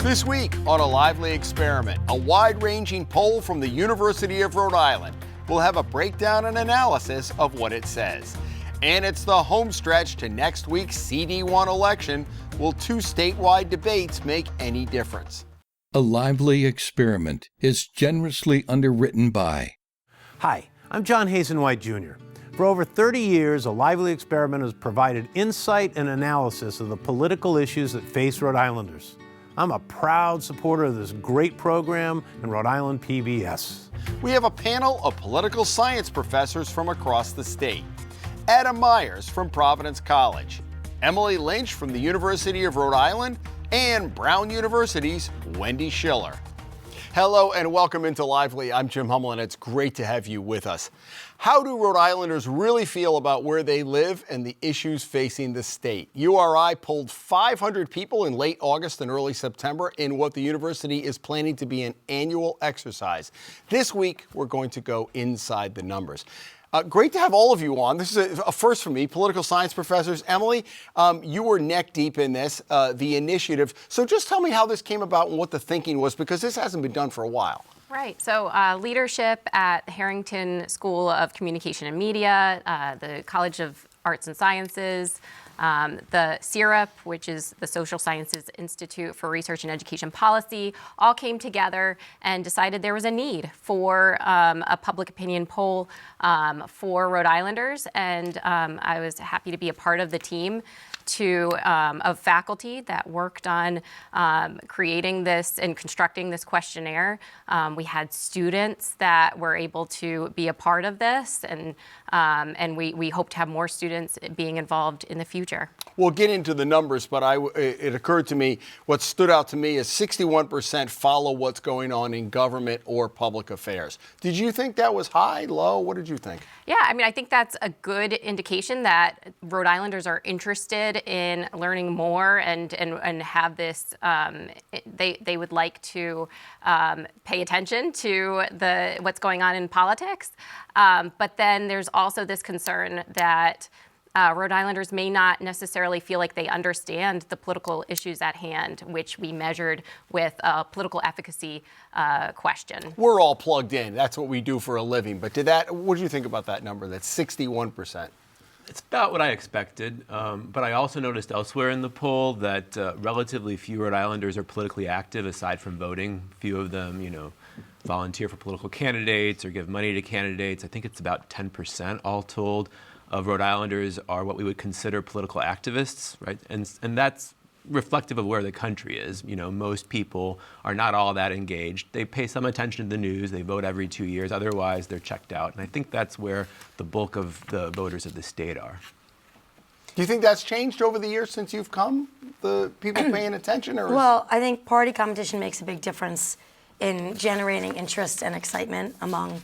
This week on A Lively Experiment, a wide-ranging poll from the University of Rhode Island. We'll have a breakdown and analysis of what it says. And it's the home stretch to next week's CD1 election. Will two statewide debates make any difference? A Lively Experiment is generously underwritten by... Hi, I'm John Hazenwhite Jr. For over 30 years, A Lively Experiment has provided insight and analysis of the political issues that face Rhode Islanders. I'm a proud supporter of this great program in Rhode Island PBS. We have a panel of political science professors from across the state. Adam Myers from Providence College, Emily Lynch from the University of Rhode Island, and Brown University's Wendy Schiller. Hello and welcome into Lively. I'm Jim Hummel and it's great to have you with us. How do Rhode Islanders really feel about where they live and the issues facing the state? URI polled 500 people in late August and early September in what the university is planning to be an annual exercise. This week, we're going to go inside the numbers. Great to have all of you on. This is a first for me, political science professors. Emily, you were neck deep in this, the initiative. So just tell me how this came about and what the thinking was, because this hasn't been done for a while. Right. So leadership at Harrington School of Communication and Media, the College of Arts and Sciences, the CIREP, which is the Social Sciences Institute for Research and Education Policy, all came together and decided there was a need for a public opinion poll for Rhode Islanders. And I was happy to be a part of the team of faculty that worked on creating this and constructing this questionnaire. We had students that were able to be a part of this, and we hope to have more students being involved in the future. We'll get into the numbers, but it occurred to me, what stood out to me is 61% follow what's going on in government or public affairs. Did you think that was high, low? What did you think? Yeah, I mean, I think that's a good indication that Rhode Islanders are interested in learning more and have this, they would like to pay attention to what's going on in politics. But then there's also this concern that Rhode Islanders may not necessarily feel like they understand the political issues at hand, which we measured with a political efficacy question. We're all plugged in. That's what we do for a living. But what do you think about that number? That's 61%. It's about what I expected, but I also noticed elsewhere in the poll that relatively few Rhode Islanders are politically active aside from voting. Few of them, volunteer for political candidates or give money to candidates. I think it's about 10% all told of Rhode Islanders are what we would consider political activists, right? And that's reflective of where the country is. Most people are not all that engaged. They pay some attention to the news. They vote every 2 years. Otherwise, they're checked out. And I think that's where the bulk of the voters of the state are. Do you think that's changed over the years since you've come, the people paying attention? Well, I think party competition makes a big difference in generating interest and excitement among,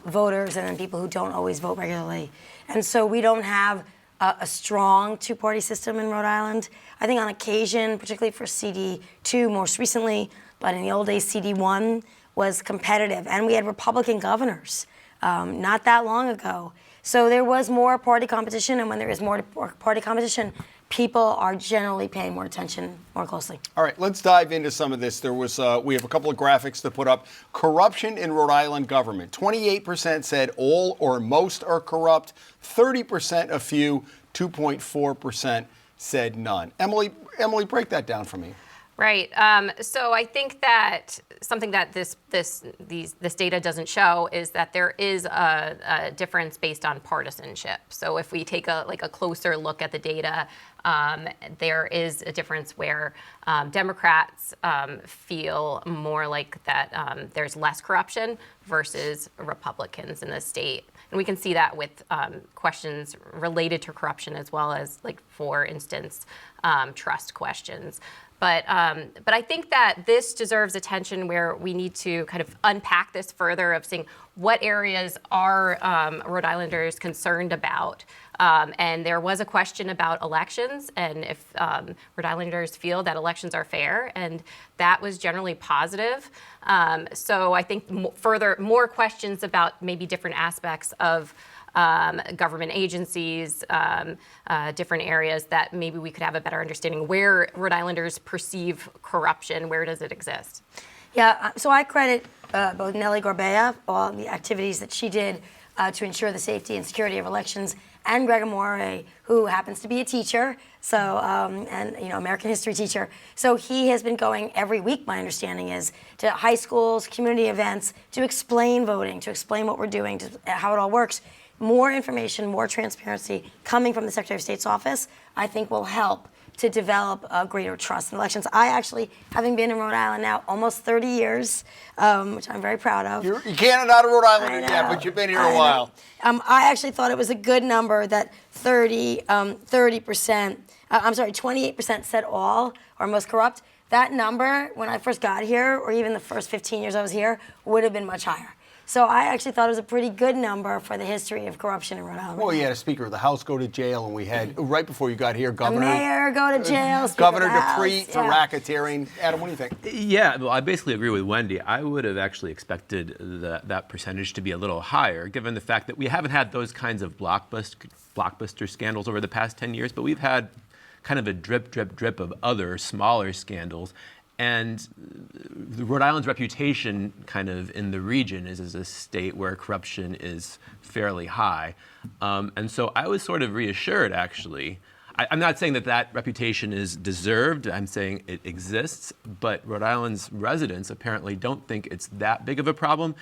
voters and then people who don't always vote regularly. And so we don't have a strong two-party system in Rhode Island. I think on occasion, particularly for CD2 most recently, but in the old days, CD1 was competitive. And we had Republican governors not that long ago. So there was more party competition, and when there is more party competition, people are generally paying more attention more closely. All right, let's dive into some of this. We have a couple of graphics to put up. Corruption in Rhode Island government. 28% said all or most are corrupt. 30% a few. 2.4% said none. Emily, break that down for me. Right. So I think that something that this data doesn't show is that there is a difference based on partisanship. So if we take a closer look at the data, there is a difference where Democrats feel more like that there's less corruption versus Republicans in the state. And we can see that with questions related to corruption as well as, for instance, trust questions. But I think that this deserves attention where we need to kind of unpack this further of seeing what areas are Rhode Islanders concerned about. And there was a question about elections and if Rhode Islanders feel that elections are fair, and that was generally positive. So I think more questions about maybe different aspects of government agencies, different areas that maybe we could have a better understanding where Rhode Islanders perceive corruption, where does it exist? Yeah, so I credit both Nellie Gorbea, all the activities that she did to ensure the safety and security of elections, and Greg Amore, who happens to be a teacher, so and American history teacher. So he has been going every week, my understanding is, to high schools, community events, to explain voting, to explain what we're doing, how it all works. More information, more transparency coming from the Secretary of State's office, I think will help to develop a greater trust in elections. I actually, having been in Rhode Island now almost 30 years, which I'm very proud of. You can't not a Rhode Islander yet, but you've been here a while. I actually thought it was a good number that 28% said all or most corrupt. That number, when I first got here, or even the first 15 years I was here, would have been much higher. So I actually thought it was a pretty good number for the history of corruption in Rhode Island. Well, you had a Speaker of the House go to jail, and we had, right before you got here, Governor... The mayor go to jail, Governor Dupree for racketeering. Adam, what do you think? Yeah, well, I basically agree with Wendy. I would have actually expected that percentage to be a little higher, given the fact that we haven't had those kinds of blockbuster scandals over the past 10 years, but we've had kind of a drip of other smaller scandals. And Rhode Island's reputation kind of in the region is as a state where corruption is fairly high. And so I was sort of reassured, actually. I'm not saying that reputation is deserved. I'm saying it exists. But Rhode Island's residents apparently don't think it's that big of a problem.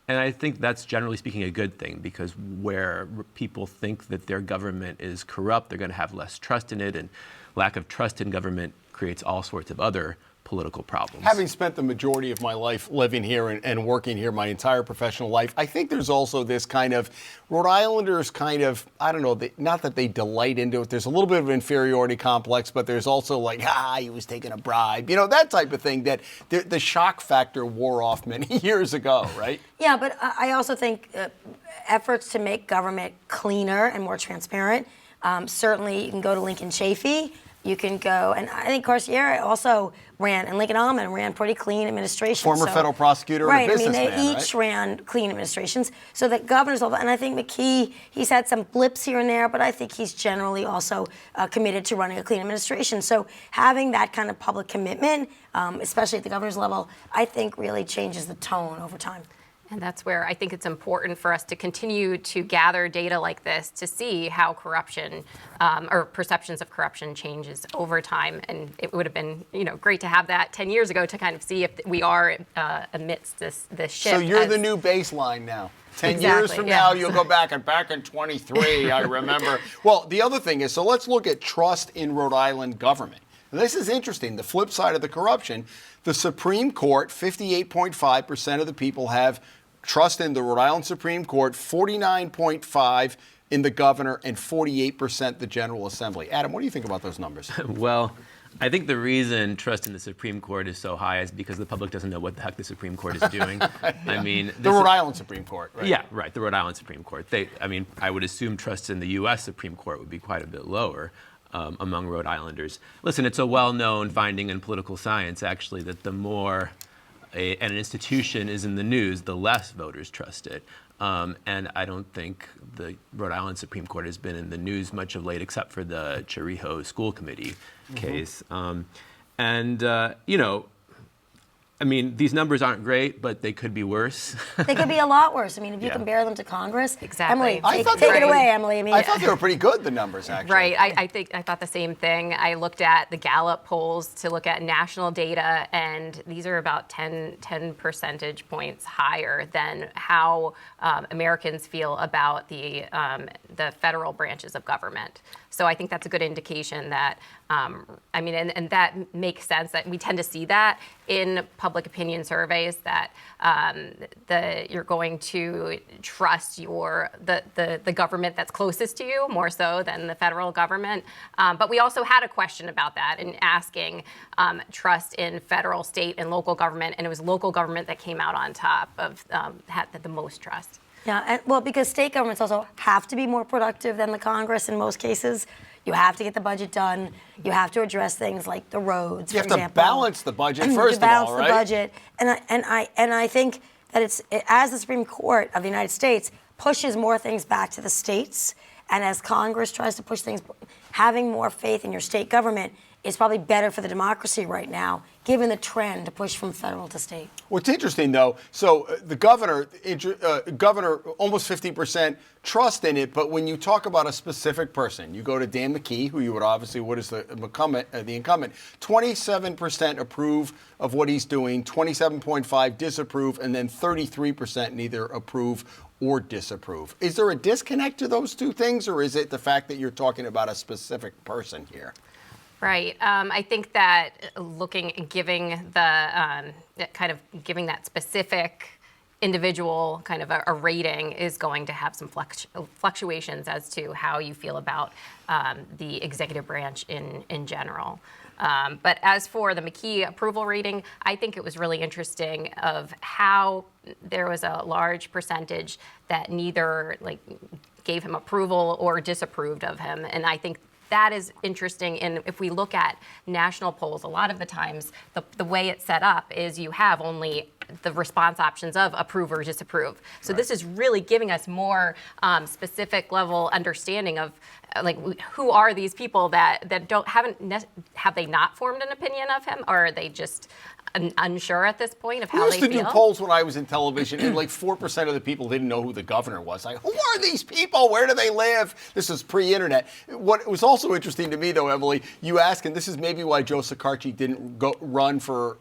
And I think that's, generally speaking, a good thing, because where people think that their government is corrupt, they're going to have less trust in it. And lack of trust in government creates all sorts of other political problems. Having spent the majority of my life living here and working here my entire professional life, I think there's also this kind of Rhode Islanders kind of, I don't know, not that they delight into it. There's a little bit of an inferiority complex, but there's also like, he was taking a bribe. That type of thing, that the shock factor wore off many years ago, right? Yeah, but I also think efforts to make government cleaner and more transparent, certainly you can go to Lincoln Chafee. You can go, and I think Carcieri also ran, and Lincoln Almond ran pretty clean administrations. Former federal prosecutor and a businessman, they each ran clean administrations. So that governors, and I think McKee, he's had some blips here and there, but I think he's generally also committed to running a clean administration. So having that kind of public commitment, especially at the governor's level, I think really changes the tone over time. And that's where I think it's important for us to continue to gather data like this to see how corruption or perceptions of corruption changes over time. And it would have been, great to have that 10 years ago to kind of see if we are amidst this shift. So you're the new baseline now. 10 Exactly, years from now, you'll go back in 23, I remember. Well, the other thing is, so let's look at trust in Rhode Island government. Now, this is interesting. The flip side of the corruption, the Supreme Court, 58.5% of the people have trust in the Rhode Island Supreme Court, 49.5% in the governor, and 48% the General Assembly. Adam, what do you think about those numbers? Well, I think the reason trust in the Supreme Court is so high is because the public doesn't know what the heck the Supreme Court is doing. Yeah. I mean, the Rhode Island Supreme Court, right? Yeah, right, the Rhode Island Supreme Court. I would assume trust in the U.S. Supreme Court would be quite a bit lower among Rhode Islanders. Listen, it's a well-known finding in political science, actually, that the more an institution is in the news, the less voters trust it. And I don't think the Rhode Island Supreme Court has been in the news much of late, except for the Chariho School Committee case. These numbers aren't great, but they could be worse. They could be a lot worse. If you compare them to Congress. Exactly. Emily, take it away, Emily. I thought they were pretty good, the numbers, actually. Right. I thought the same thing. I looked at the Gallup polls to look at national data, and these are about 10 percentage points higher than how Americans feel about the federal branches of government. So I think that's a good indication that, and that makes sense that we tend to see that in public opinion surveys, that you're going to trust the government that's closest to you more so than the federal government. But we also had a question about that in asking trust in federal, state, and local government, and it was local government that came out on top of had the most trust. Yeah, because state governments also have to be more productive than the Congress in most cases. You have to get the budget done. You have to address things like the roads, for example. You have to balance the budget first of all, right? Balance the budget. And I think that it's, as the Supreme Court of the United States, pushes more things back to the states, and as Congress tries to push things, having more faith in your state government is probably better for the democracy right now, given the trend to push from federal to state. What's interesting, though, so the governor, almost 50% trust in it, but when you talk about a specific person, you go to Dan McKee, who you would obviously, what is the incumbent, 27% approve of what he's doing, 27.5% disapprove, and then 33% neither approve or disapprove. Is there a disconnect to those two things, or is it the fact that you're talking about a specific person here? Right. I think that giving the kind of giving that specific individual kind of a rating is going to have some fluctuations as to how you feel about the executive branch in general. But as for the McKee approval rating, I think it was really interesting of how there was a large percentage that neither gave him approval or disapproved of him, and I think that is interesting. And if we look at national polls, a lot of the times the way it's set up is you have only the response options of approve or disapprove. So this is really giving us more specific level understanding of who are these people that have they not formed an opinion of him, or are they just unsure at this point of how they feel? We used to do polls when I was in television, and 4% of the people didn't know who the governor was. Who are these people? Where do they live? This is pre-internet. What was also interesting to me, though, Emily, you ask, and this is maybe why Joe Sicarci didn't run for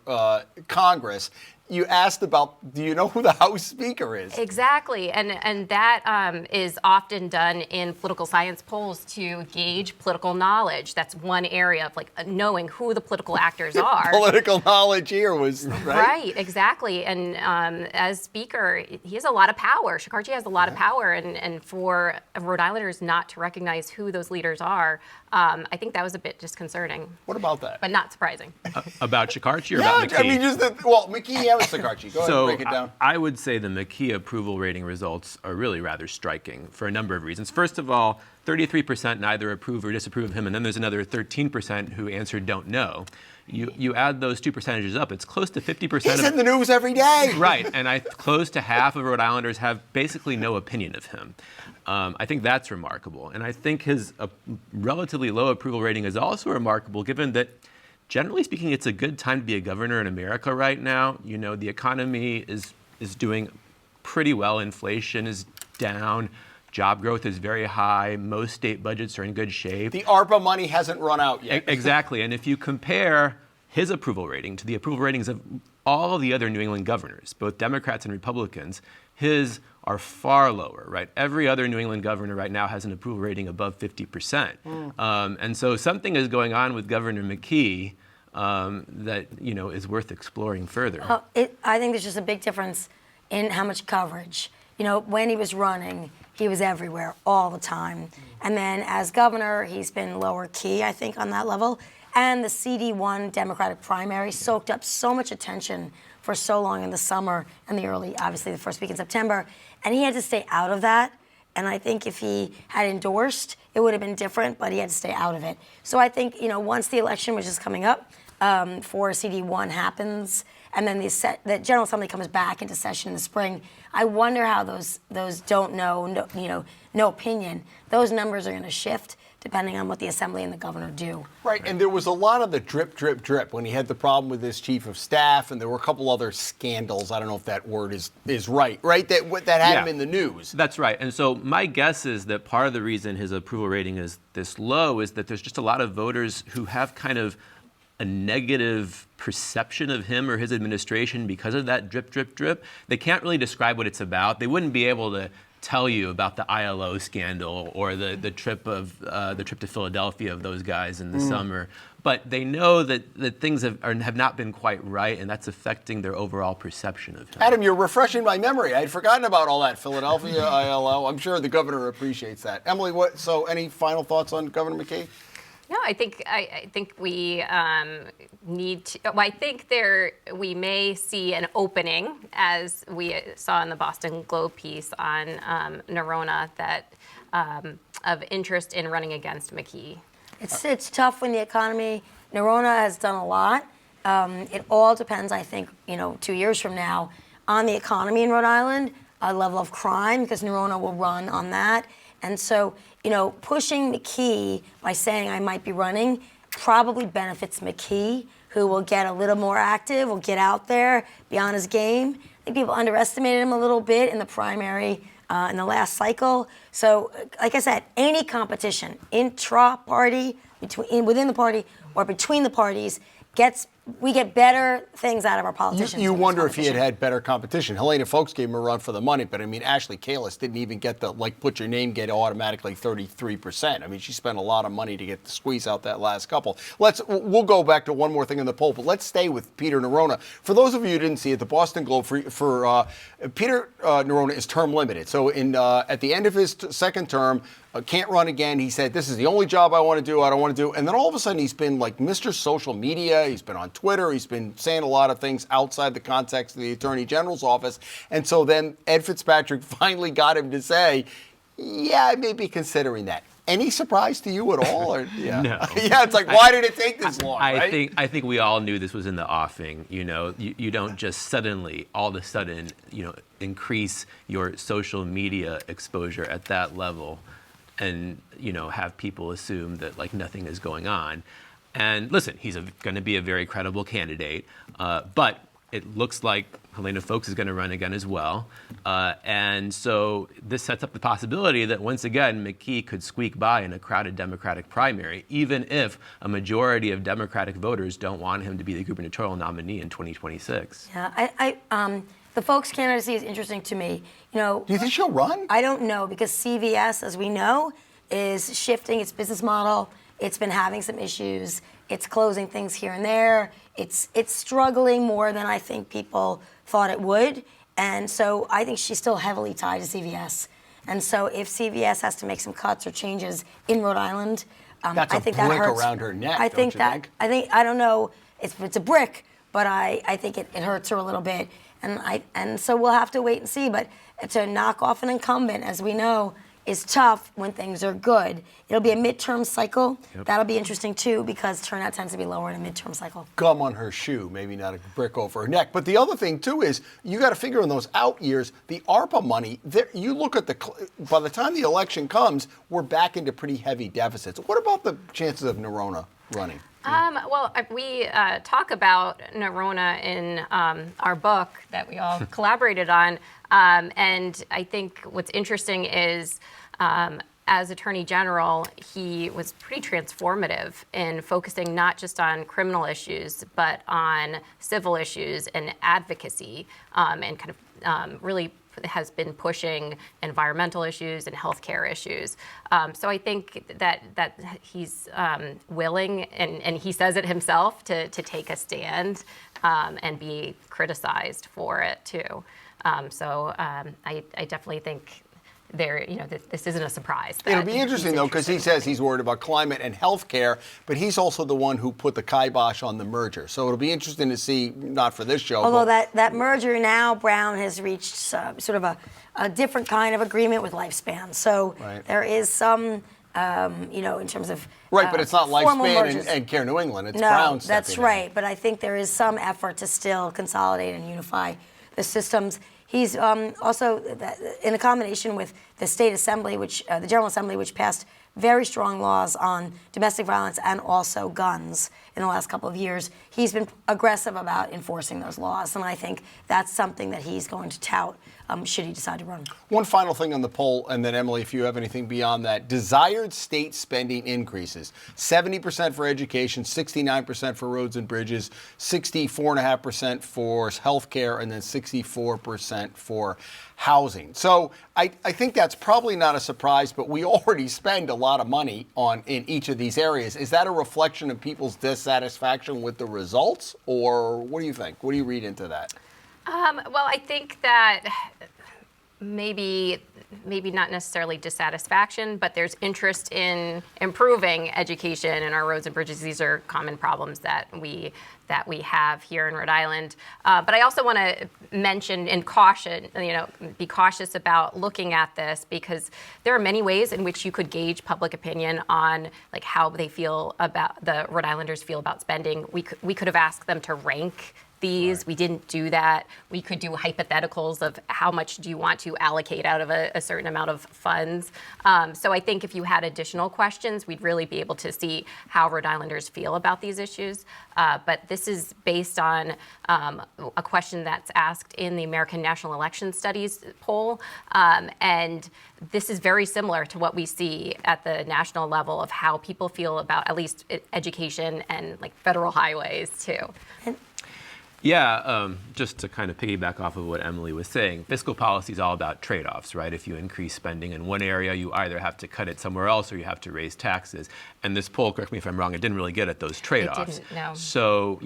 Congress. You asked about, do you know who the House Speaker is? Exactly, and that is often done in political science polls to gauge political knowledge. That's one area of knowing who the political actors are. Political knowledge here was, right? Right, exactly, and as Speaker, he has a lot of power. Sicarci has a lot of power, and for Rhode Islanders not to recognize who those leaders are, I think that was a bit disconcerting. What about that? But not surprising. About Sicarci or about McKee? I mean, McKee. Sicarci. Go ahead and break it down. I would say the McKee approval rating results are really rather striking for a number of reasons. First of all, 33% neither approve or disapprove of him, and then there's another 13% who answered don't know. You add those two percentages up, it's close to 50%. He's in the news every day. Right, and close to half of Rhode Islanders have basically no opinion of him. I think that's remarkable. And I think his relatively low approval rating is also remarkable, given that generally speaking, it's a good time to be a governor in America right now. You know, the economy is doing pretty well. Inflation is down. Job growth is very high. Most state budgets are in good shape. The ARPA money hasn't run out yet. Exactly. And if you compare his approval rating to the approval ratings of all of the other New England governors, both Democrats and Republicans, his are far lower, right? Every other New England governor right now has an approval rating above 50%. And so something is going on with Governor McKee that, is worth exploring further. I think there's just a big difference in how much coverage. When he was running, he was everywhere all the time. And then as governor, he's been lower key, I think, on that level. And the CD1 Democratic primary soaked up so much attention for so long in the summer and obviously the first week in September. And he had to stay out of that. And I think if he had endorsed, it would have been different, but he had to stay out of it. So I think, once the election was just coming up, for CD1 happens, and then the General Assembly comes back into session in the spring, I wonder how those don't know, no opinion, those numbers are going to shift depending on what the Assembly and the governor do. Right, and there was a lot of the drip, drip, drip when he had the problem with his chief of staff, and there were a couple other scandals. I don't know if that word is right? That had him in the news. That's right. And so my guess is that part of the reason his approval rating is this low is that there's just a lot of voters who have kind of a negative perception of him or his administration because of that drip, drip, drip. They can't really describe what it's about. They wouldn't be able to tell you about the ILO scandal or the trip to Philadelphia of those guys in the summer. But they know that things have not been quite right, and that's affecting their overall perception of him. Adam, you're refreshing my memory. I had forgotten about all that Philadelphia ILO. I'm sure the governor appreciates that. Emily, so any final thoughts on Governor McKee? No, I think we need to. Well, I think we may see an opening, as we saw in the Boston Globe piece on Neronha, that of interest in running against McKee. It's tough when the economy. Neronha has done a lot. It all depends, I think, 2 years from now, on the economy in Rhode Island. level of crime, because Neronha will run on that. And so, pushing McKee by saying I might be running probably benefits McKee, who will get a little more active, will get out there, be on his game. I think people underestimated him a little bit in the primary in the last cycle. So, like I said, any competition, intra-party, within the party, or between the parties, we get better things out of our politicians. You wonder if he had better competition. Helena Foulkes gave him a run for the money, but I mean, Ashley Kalis didn't even get the, put your name, get automatically 33%. I mean, she spent a lot of money to get the squeeze out that last couple. We'll go back to one more thing in the poll, but let's stay with Peter Neronha. For those of you who didn't see it, the Boston Globe for Peter Neronha is term limited. So at the end of his second term, can't run again. He said, this is the only job I want to do, I don't want to do. And then all of a sudden he's been like Mr. Social Media. He's been on Twitter. He's been saying a lot of things outside the context of the Attorney General's office. And so then Ed Fitzpatrick finally got him to say, yeah, I may be considering that. Any surprise to you at all? Or, yeah. No. Yeah, it's like, why did it take this long? I think we all knew this was in the offing. You don't just suddenly, all of a sudden, increase your social media exposure at that level and have people assume that nothing is going on. And listen, he's going to be a very credible candidate, but it looks like Helena Foulkes is going to run again as well. And so this sets up the possibility that once again, McKee could squeak by in a crowded Democratic primary, even if a majority of Democratic voters don't want him to be the gubernatorial nominee in 2026. Yeah, the Foulkes candidacy is interesting to me. Do you think she'll run? I don't know, because CVS, as we know, is shifting its business model. It's been having some issues. It's closing things here and there. It's struggling more than I think people thought it would. And so I think she's still heavily tied to CVS. And so if CVS has to make some cuts or changes in Rhode Island, That's I think a brick that hurts. around her neck. I think I don't know if it's a brick, but I think it hurts her a little bit. And so we'll have to wait and see. But to knock off an incumbent, as we know, is tough when things are good. It'll be a midterm cycle. Yep. That'll be interesting too, because turnout tends to be lower in a midterm cycle. Gum on her shoe, maybe not a brick over her neck. But the other thing too is you got to figure in those out years, the ARPA money. You look at by the time the election comes, we're back into pretty heavy deficits. What about the chances of Neronha running? Well, we talk about Neronha in our book that we all collaborated on. And I think what's interesting is, as Attorney General, he was pretty transformative in focusing not just on criminal issues, but on civil issues and advocacy, and kind of really has been pushing environmental issues and healthcare issues. So I think that he's willing, and he says it himself, to take a stand and be criticized for it too. So I definitely think this isn't a surprise. It'll be interesting though, because he says he's worried about climate and health care, but he's also the one who put the kibosh on the merger. So it'll be interesting to see, not for this show. Although that merger now, Brown has reached sort of a different kind of agreement with Lifespan. So there is some, in terms of right, but it's not Lifespan and Care New England. It's Brown. That's right. But I think there is some effort to still consolidate and unify the systems. He's also in a combination with the state assembly, the General Assembly, which passed very strong laws on domestic violence and also guns in the last couple of years. He's been aggressive about enforcing those laws, and I think that's something that he's going to tout should he decide to run. One final thing on the poll, and then Emily, if you have anything beyond that. Desired state spending increases. 70% for education, 69% for roads and bridges, 64.5% for health care, and then 64% for housing. So I think that's probably not a surprise, but we already spend a lot of money in each of these areas. Is that a reflection of people's dissatisfaction with the results, or what do you think? What do you read into that? Well, I think that maybe not necessarily dissatisfaction, but there's interest in improving education and our roads and bridges. These are common problems that we have here in Rhode Island. But I also want to mention and caution, be cautious about looking at this, because there are many ways in which you could gauge public opinion on how they feel about the Rhode Islanders feel about spending. We could have asked them to rank these. We didn't do that. We could do hypotheticals of how much do you want to allocate out of a certain amount of funds. So I think if you had additional questions, we'd really be able to see how Rhode Islanders feel about these issues. But this is based on a question that's asked in the American National Election Studies poll. And this is very similar to what we see at the national level of how people feel about at least education and like federal highways too. Yeah, just to kind of piggyback off of what Emily was saying, fiscal policy is all about trade-offs, right? If you increase spending in one area, you either have to cut it somewhere else or you have to raise taxes. And this poll, correct me if I'm wrong, it didn't really get at those trade-offs. It didn't, no. So,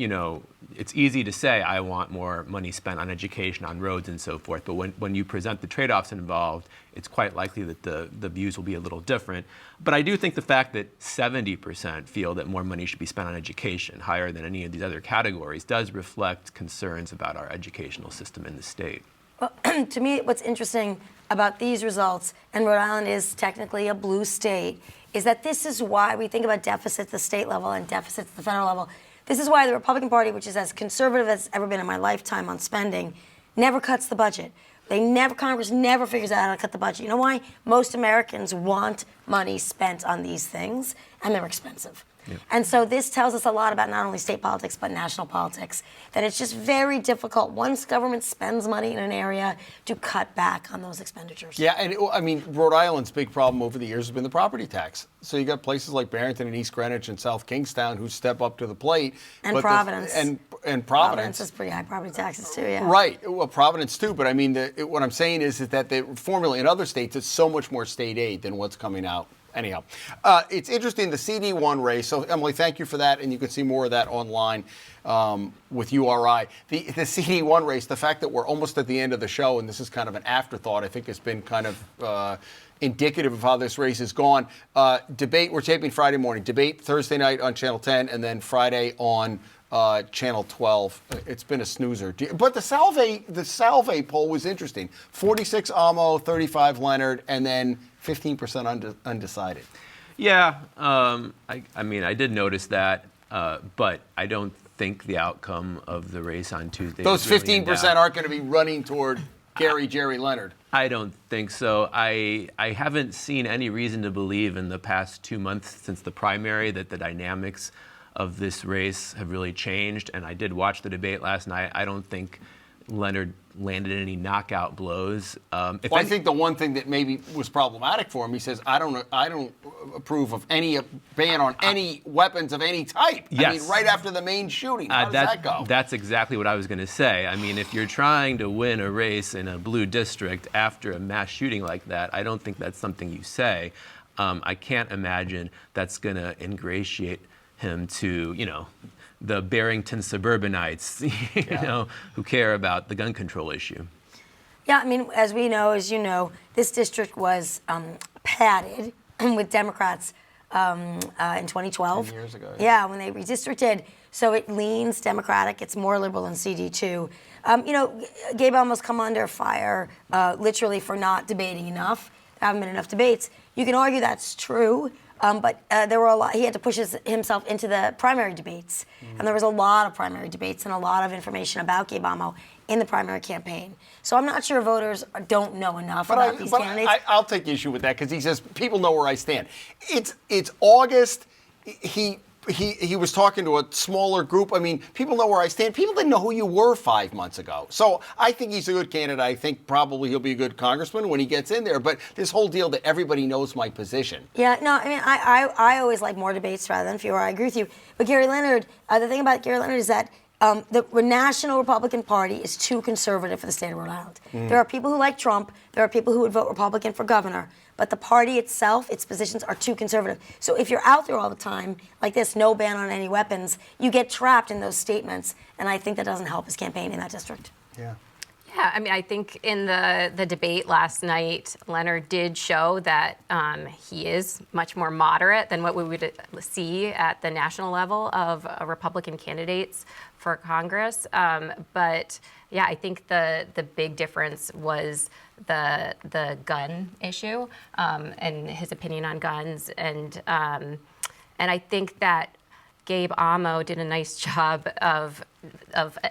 it's easy to say I want more money spent on education, on roads and so forth, but when you present the trade-offs involved, it's quite likely that the views will be a little different. But I do think the fact that 70% feel that more money should be spent on education, higher than any of these other categories, does reflect concerns about our educational system in the state. Well, to me, what's interesting about these results, and Rhode Island is technically a blue state, is that this is why we think about deficits at the state level and deficits at the federal level. This is why the Republican Party, which is as conservative as it's ever been in my lifetime on spending, never cuts the budget. Congress never figures out how to cut the budget. You know why? Most Americans want money spent on these things, and they're expensive. Yep. And so this tells us a lot about not only state politics, but national politics, that it's just very difficult once government spends money in an area to cut back on those expenditures. Yeah, and Rhode Island's big problem over the years has been the property tax. So you got places like Barrington and East Greenwich and South Kingstown who step up to the plate. And Providence. And Providence. Providence has pretty high property taxes too, yeah. Right, well, Providence too, but I mean, what I'm saying is that the formula in other states is so much more state aid than what's coming out. Anyhow, it's interesting, the CD1 race. So, Emily, thank you for that, and you can see more of that online with URI. The CD1 race, the fact that we're almost at the end of the show, and this is kind of an afterthought, I think has been kind of indicative of how this race has gone. Debate, we're taping Friday morning. Debate Thursday night on Channel 10, and then Friday on Channel 12. It's been a snoozer. But the Salve poll was interesting. 46 Amo, 35 Leonard, and then 15% undecided. Yeah, I mean, I did notice that, but I don't think the outcome of the race on Tuesday. Those 15% aren't going to be running toward Jerry Leonard. I don't think so. I haven't seen any reason to believe in the past 2 months since the primary that the dynamics of this race have really changed. And I did watch the debate last night. I don't think Leonard landed any knockout blows. I think the one thing that maybe was problematic for him, he says, I don't approve of any ban on any weapons of any type. Yes. I mean, right after the main shooting. How does that go? That's exactly what I was going to say. I mean, if you're trying to win a race in a blue district after a mass shooting like that, I don't think that's something you say. I can't imagine that's going to ingratiate him to, the Barrington suburbanites, who care about the gun control issue. Yeah, I mean, as you know, this district was padded with Democrats in 2012. 10 years ago. Yeah, when they redistricted. So it leans Democratic. It's more liberal than CD2. Gabe almost come under fire, literally, for not debating enough. There haven't been enough debates. You can argue that's true. But there were a lot. He had to push himself into the primary debates, and there was a lot of primary debates and a lot of information about Gabe Amo in the primary campaign. So I'm not sure voters don't know enough about these candidates. I'll take issue with that because he says people know where I stand. It's August. He was talking to a smaller group. I mean, people know where I stand. People didn't know who you were 5 months ago. So I think he's a good candidate. I think probably he'll be a good congressman when he gets in there. But this whole deal that everybody knows my position. Yeah, no, I mean, I always like more debates rather than fewer. I agree with you. But Gary Leonard, the thing about Gary Leonard is that the National Republican Party is too conservative for the state of Rhode Island. There are people who like Trump. There are people who would vote Republican for governor. But the party itself, its positions are too conservative. So if you're out there all the time, like this, no ban on any weapons, you get trapped in those statements. And I think that doesn't help his campaign in that district. Yeah. Yeah, I mean, I think in the debate last night, Leonard did show that he is much more moderate than what we would see at the national level of Republican candidates for Congress. But yeah, I think the big difference was the gun issue and his opinion on guns, and I think that Gabe Amo did a nice job of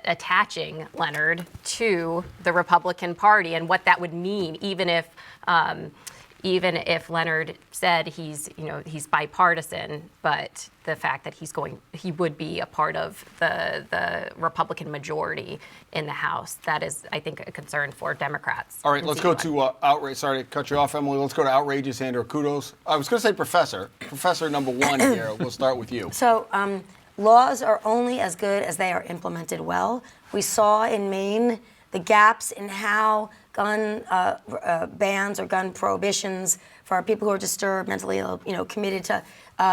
attaching Leonard to the Republican Party and what that would mean, even if Leonard said he's bipartisan, but the fact that he would be a part of the Republican majority in the House, that is, I think, a concern for Democrats. All right, let's go to outrage. Sorry to cut you off, Emily. Let's go to outrageous and/or kudos. I was going to say Professor number one here. We'll start with you. So laws are only as good as they are implemented well. We saw in Maine the gaps in how gun bans or gun prohibitions for people who are disturbed, mentally ill, committed to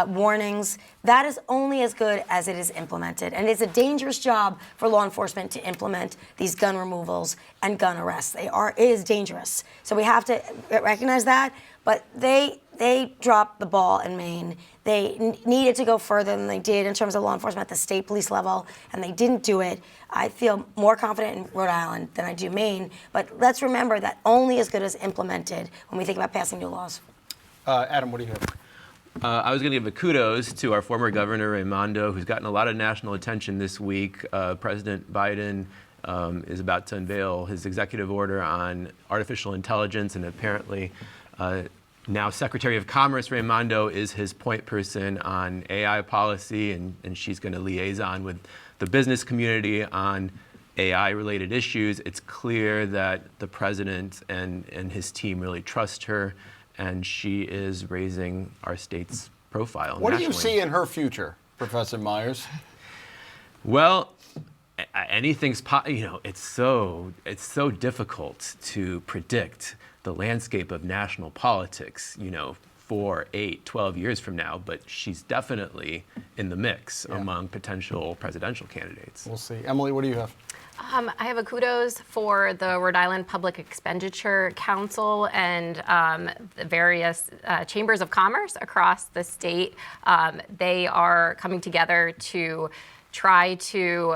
warnings. That is only as good as it is implemented. And it's a dangerous job for law enforcement to implement these gun removals and gun arrests. It is dangerous. So we have to recognize that. But they dropped the ball in Maine. They needed to go further than they did in terms of law enforcement at the state police level, and they didn't do it. I feel more confident in Rhode Island than I do Maine, but let's remember that only as good as implemented when we think about passing new laws. Adam, what do you have? I was going to give a kudos to our former governor, Raimondo, who's gotten a lot of national attention this week. President Biden is about to unveil his executive order on artificial intelligence, and apparently now Secretary of Commerce Raimondo is his point person on AI policy, and she's going to liaison with the business community on AI-related issues. It's clear that the president and his team really trust her, and she is raising our state's profile What nationally. do you see in her future, Professor Myers? Well, anything's it's so difficult to predict the landscape of national politics, 4, 8, 12 years from now, but she's definitely in the mix among potential presidential candidates. We'll see. Emily, what do you have? I have a kudos for the Rhode Island Public Expenditure Council and the various chambers of commerce across the state. They are coming together to try to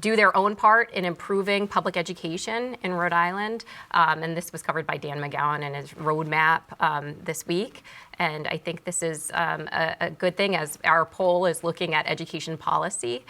do their own part in improving public education in Rhode Island. And this was covered by Dan McGowan in his roadmap this week. And I think this is a good thing as our poll is looking at education policy.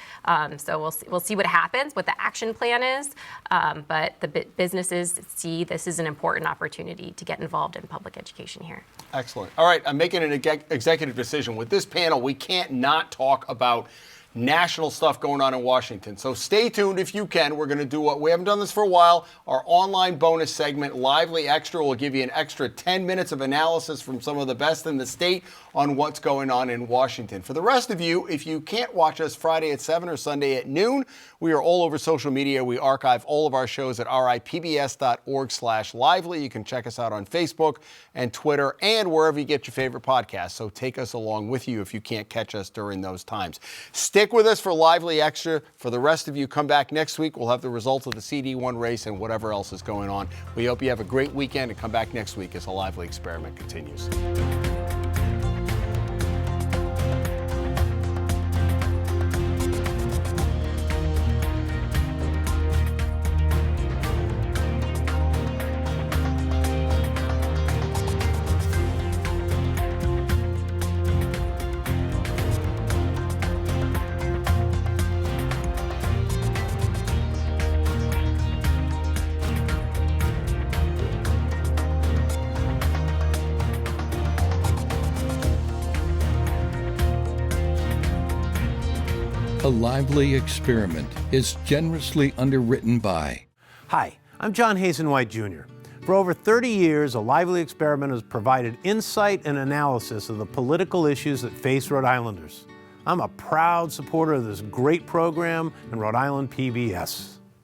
So we'll see what happens, what the action plan is. But the businesses see this is an important opportunity to get involved in public education here. Excellent. All right, I'm making an executive decision. With this panel, we can't not talk about national stuff going on in Washington. So stay tuned if you can. We're going to do what we haven't done this for a while. Our online bonus segment, Lively Extra, will give you an extra 10 minutes of analysis from some of the best in the state on what's going on in Washington. For the rest of you, if you can't watch us Friday at 7 or Sunday at noon, we are all over social media. We archive all of our shows at ripbs.org/lively. You can check us out on Facebook and Twitter and wherever you get your favorite podcasts. So take us along with you if you can't catch us during those times. Stick with us for Lively Extra. For the rest of you, come back next week. We'll have the results of the CD1 race and whatever else is going on. We hope you have a great weekend and come back next week as the Lively experiment continues. A Lively Experiment is generously underwritten by. Hi, I'm John Hazen-White Jr. For over 30 years, A Lively Experiment has provided insight and analysis of the political issues that face Rhode Islanders. I'm a proud supporter of this great program and Rhode Island PBS.